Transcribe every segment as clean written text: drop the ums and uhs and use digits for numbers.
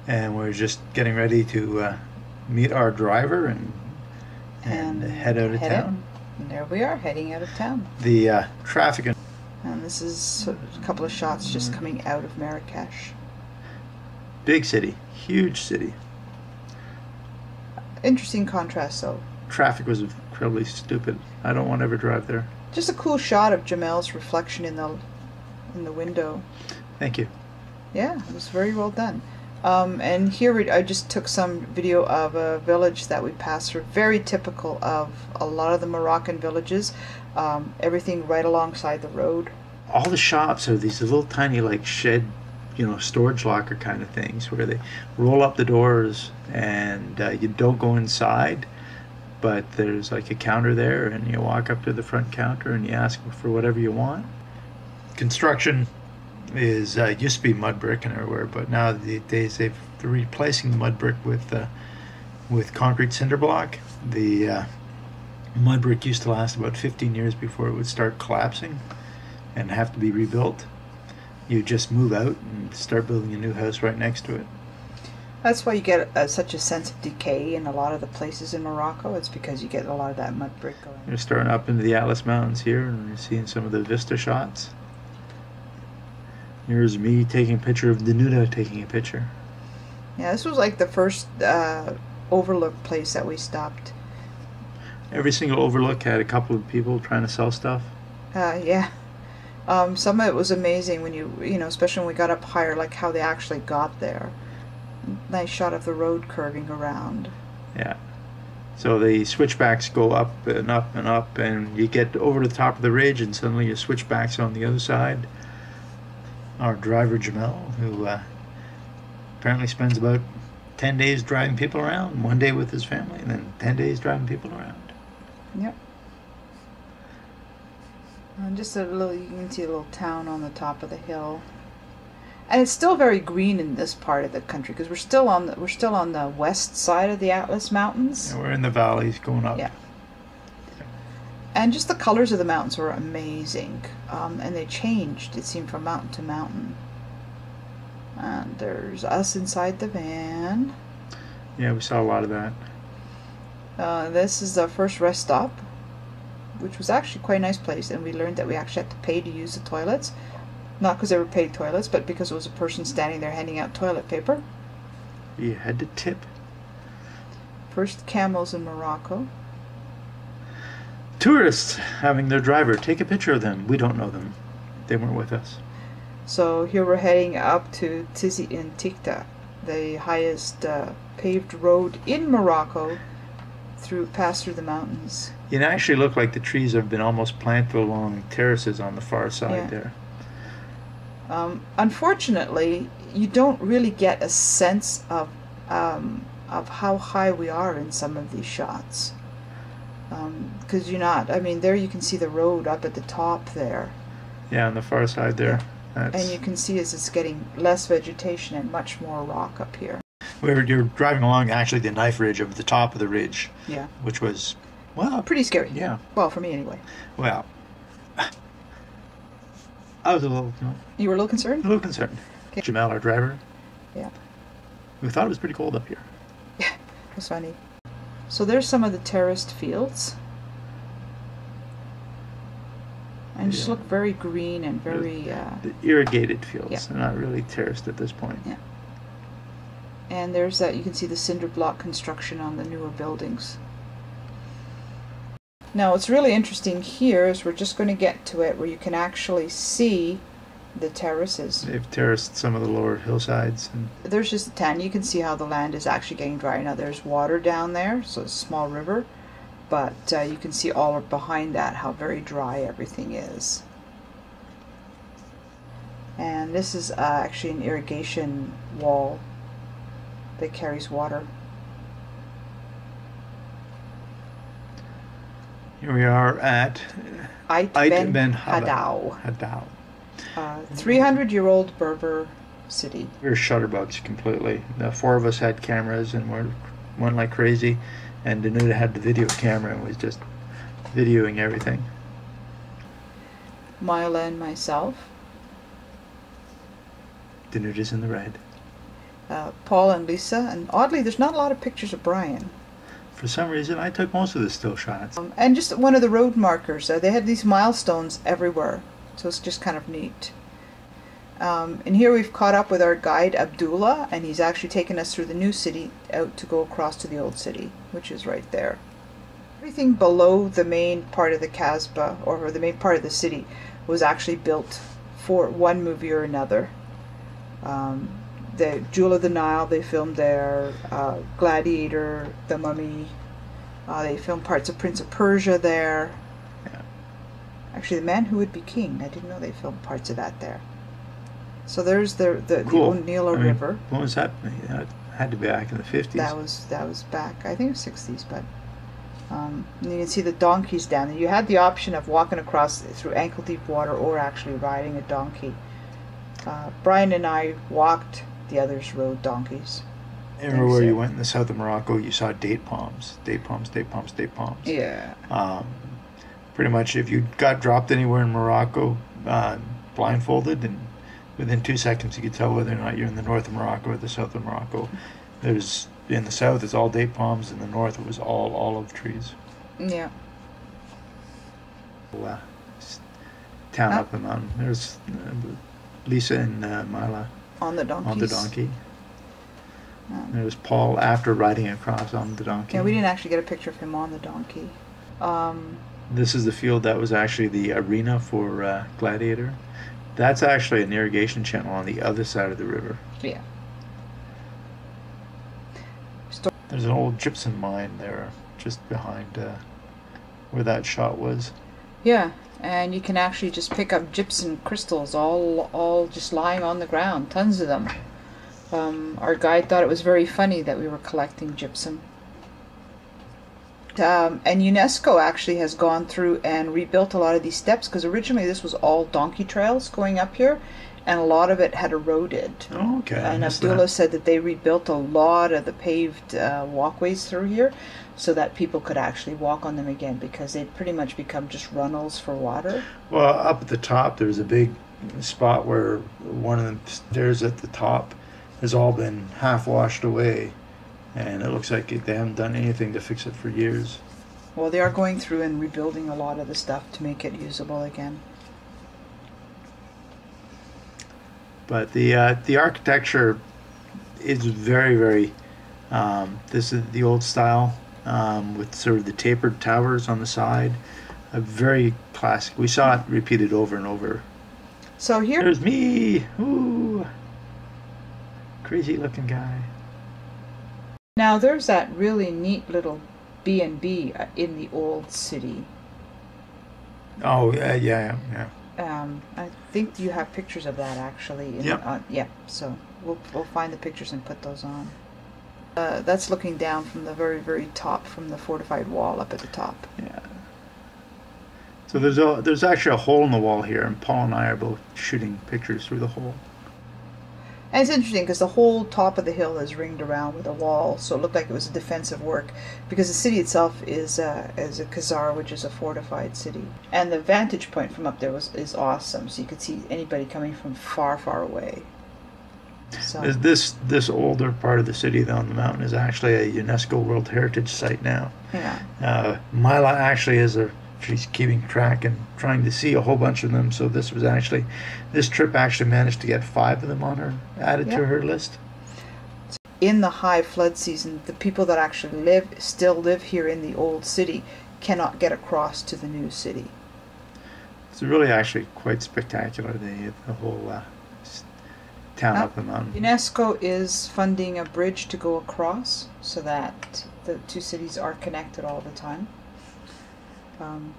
And we're just getting ready to meet our driver and head out of town. And there we are, heading out of town. The traffic. And this is a couple of shots just coming out of Marrakesh. Big city, huge city. Interesting contrast, though. Traffic was incredibly stupid. I don't want to ever drive there. Just a cool shot of Jamel's reflection in the window. Thank you. Yeah, it was very well done. And here I just took some video of a village that we passed through. Very typical of a lot of the Moroccan villages. Everything right alongside the road. All the shops are these little tiny like shed, storage locker kind of things where they roll up the doors and you don't go inside, but there's like a counter there and you walk up to the front counter and you ask for whatever you want. Construction is used to be mud brick and everywhere, but now these days they're replacing the mud brick with concrete cinder block. The mud brick used to last about 15 years before it would start collapsing and have to be rebuilt. You just move out and start building a new house right next to it. That's why you get such a sense of decay in a lot of the places in Morocco. It's because you get a lot of that mud brick going. You're starting up into the Atlas Mountains here and you're seeing some of the vista shots. Here's me taking a picture of Danute taking a picture. Yeah, this was like the first overlook place that we stopped. Every single overlook had a couple of people trying to sell stuff. Yeah. Some of it was amazing when especially when we got up higher, like how they actually got there. Nice shot of the road curving around. Yeah. So the switchbacks go up and up and up, and you get over to the top of the ridge, and suddenly your switchbacks on the other side. Our driver Jamel, who apparently spends about 10 days driving people around, 1 day with his family, and then 10 days driving people around. Yep. And just you can see a little town on the top of the hill, and it's still very green in this part of the country because we're still on the west side of the Atlas Mountains. Yeah, we're in the valleys going up. Yeah. And just the colors of the mountains were amazing, and they changed, it seemed, from mountain to mountain. And there's us inside the van. Yeah, we saw a lot of that. This is our first rest stop, which was actually quite a nice place, and we learned that we actually had to pay to use the toilets. Not because they were paid toilets, but because it was a person standing there handing out toilet paper. You had to tip. First camels in Morocco. Tourists having their driver take a picture of them. We don't know them. They weren't with us. So here we're heading up to Tizi in Tikta, the highest paved road in Morocco, past through the mountains. It actually looked like the trees have been almost planted along terraces on the far side there. Unfortunately, you don't really get a sense of how high we are in some of these shots. Because there you can see the road up at the top there. Yeah, on the far side there. Yeah. And you can see as it's getting less vegetation and much more rock up here. You're driving along actually the knife ridge of the top of the ridge. Yeah. Which was, well, pretty scary. Yeah. Well, for me anyway. Well, I was a little, You were a little concerned? A little concerned. Okay. Jamel, our driver. Yeah. We thought it was pretty cold up here. Yeah, it was funny. So there's some of the terraced fields. And just look very green and very... the irrigated fields. Yeah. They're not really terraced at this point. Yeah. And there's that, you can see the cinder block construction on the newer buildings. Now what's really interesting here is we're just going to get to it where you can actually see the terraces. They've terraced some of the lower hillsides. And there's just a tan. You can see how the land is actually getting dry. Now there's water down there, so it's a small river, but you can see all behind that how very dry everything is. And this is actually an irrigation wall that carries water. Here we are at Ait Ben Haddou. 300-year-old Berber city. We were shutterbugs completely. The four of us had cameras and went like crazy, and Danute had the video camera and was just videoing everything. Myla and myself. Danute's in the red. Paul and Lisa, and oddly there's not a lot of pictures of Brian. For some reason, I took most of the still shots. And just one of the road markers. They had these milestones everywhere, so it's just kind of neat. And here we've caught up with our guide Abdullah, and he's actually taken us through the new city out to go across to the old city, which is right there. Everything below the main part of the Kasbah, or the main part of the city, was actually built for one movie or another. The Jewel of the Nile, they filmed there. Gladiator, The Mummy. They filmed parts of Prince of Persia there. Yeah. Actually, The Man Who Would Be King. I didn't know they filmed parts of that there. So there's the Cool. Onila River. When was that? That had to be back in the 50s. That was back, I think it was 60s, but and you can see the donkeys down there. You had the option of walking across through ankle-deep water or actually riding a donkey. Brian and I walked. The others rode donkeys. Everywhere you went in the south of Morocco, you saw date palms. Date palms, date palms, date palms. Yeah. Pretty much if you got dropped anywhere in Morocco, blindfolded, and within 2 seconds you could tell whether or not you're in the north of Morocco or the south of Morocco. There's, in the south it's all date palms, in the north it was all olive trees. Yeah. Town up the mountain. There's Lisa and Mila. On the donkeys. On the donkey. There was Paul after riding across on the donkey. Yeah, we didn't actually get a picture of him on the donkey. This is the field that was actually the arena for Gladiator. That's actually an irrigation channel on the other side of the river. Yeah. There's an old gypsum mine there just behind where that shot was. Yeah. And you can actually just pick up gypsum crystals all just lying on the ground, tons of them. Our guide thought it was very funny that we were collecting gypsum. And UNESCO actually has gone through and rebuilt a lot of these steps, because originally this was all donkey trails going up here, and a lot of it had eroded. Oh, okay. And Abdullah said that they rebuilt a lot of the paved walkways through here, so that people could actually walk on them again, because they'd pretty much become just runnels for water. Well, up at the top there's a big spot where one of the stairs at the top has all been half washed away, and it looks like they haven't done anything to fix it for years. Well, they are going through and rebuilding a lot of the stuff to make it usable again. But the architecture is very, very, this is the old style, with sort of the tapered towers on the side. A very classic. We saw it repeated over and over. So here... There's me! Ooh! Crazy looking guy. Now there's that really neat little B&B in the old city. Oh, yeah. I think you have pictures of that actually. Yep. Yeah, so we'll find the pictures and put those on. That's looking down from the very, very top, from the fortified wall up at the top. Yeah. So there's actually a hole in the wall here, and Paul and I are both shooting pictures through the hole. And it's interesting because the whole top of the hill is ringed around with a wall, so it looked like it was a defensive work, because the city itself is a Khazar, which is a fortified city. And the vantage point from up there is awesome, so you could see anybody coming from far, far away. So This older part of the city though on the mountain is actually a UNESCO World Heritage Site now. Yeah. Mila actually she's keeping track and trying to see a whole bunch of them. So this trip actually managed to get 5 of them added to her list. In the high flood season, the people that actually still live here in the old city cannot get across to the new city. It's really actually quite spectacular, the whole town up the mountain. UNESCO is funding a bridge to go across so that the two cities are connected all the time.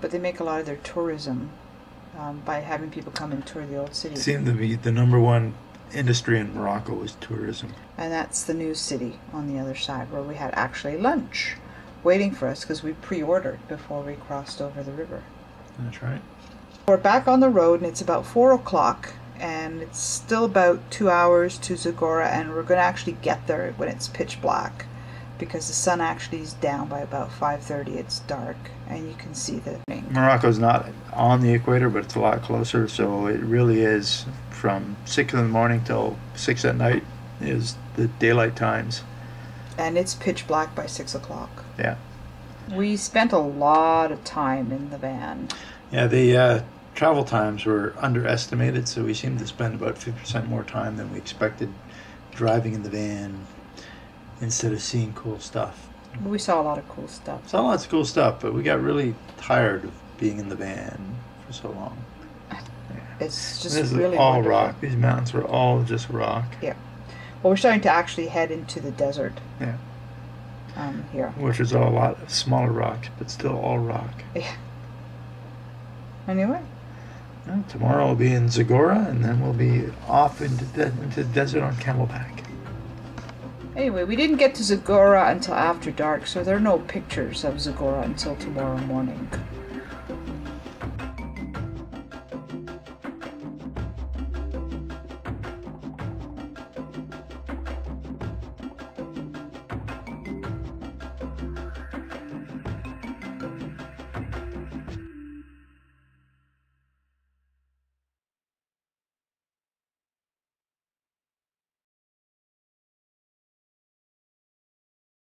But they make a lot of their tourism by having people come and tour the old city. It seemed to be the #1 industry in Morocco is tourism. And that's the new city on the other side, where we had actually lunch waiting for us because we pre-ordered before we crossed over the river. That's right. We're back on the road, and it's about 4 o'clock, and it's still about 2 hours to Zagora, and we're going to actually get there when it's pitch black, because the sun actually is down by about 5:30. It's dark, and you can see the thing. Morocco's not on the equator, but it's a lot closer, so it really is from 6 in the morning till 6 at night. is the daylight times. And it's pitch black by 6 o'clock. Yeah. We spent a lot of time in the van. Yeah, the travel times were underestimated, so we seemed to spend about 50% more time than we expected driving in the van instead of seeing cool stuff. We saw a lot of cool stuff. Saw lots of cool stuff, but we got really tired of being in the van for so long. It's just this really is all wonderful. rock. These mountains were all just rock. Yeah. Well, we're starting to actually head into the desert. Yeah. Here. Which is a lot of smaller rocks, but still all rock. Yeah. Anyway. Well, tomorrow we'll be in Zagora, and then we'll be off into the desert on Camelback. Anyway, we didn't get to Zagora until after dark, so there are no pictures of Zagora until tomorrow morning.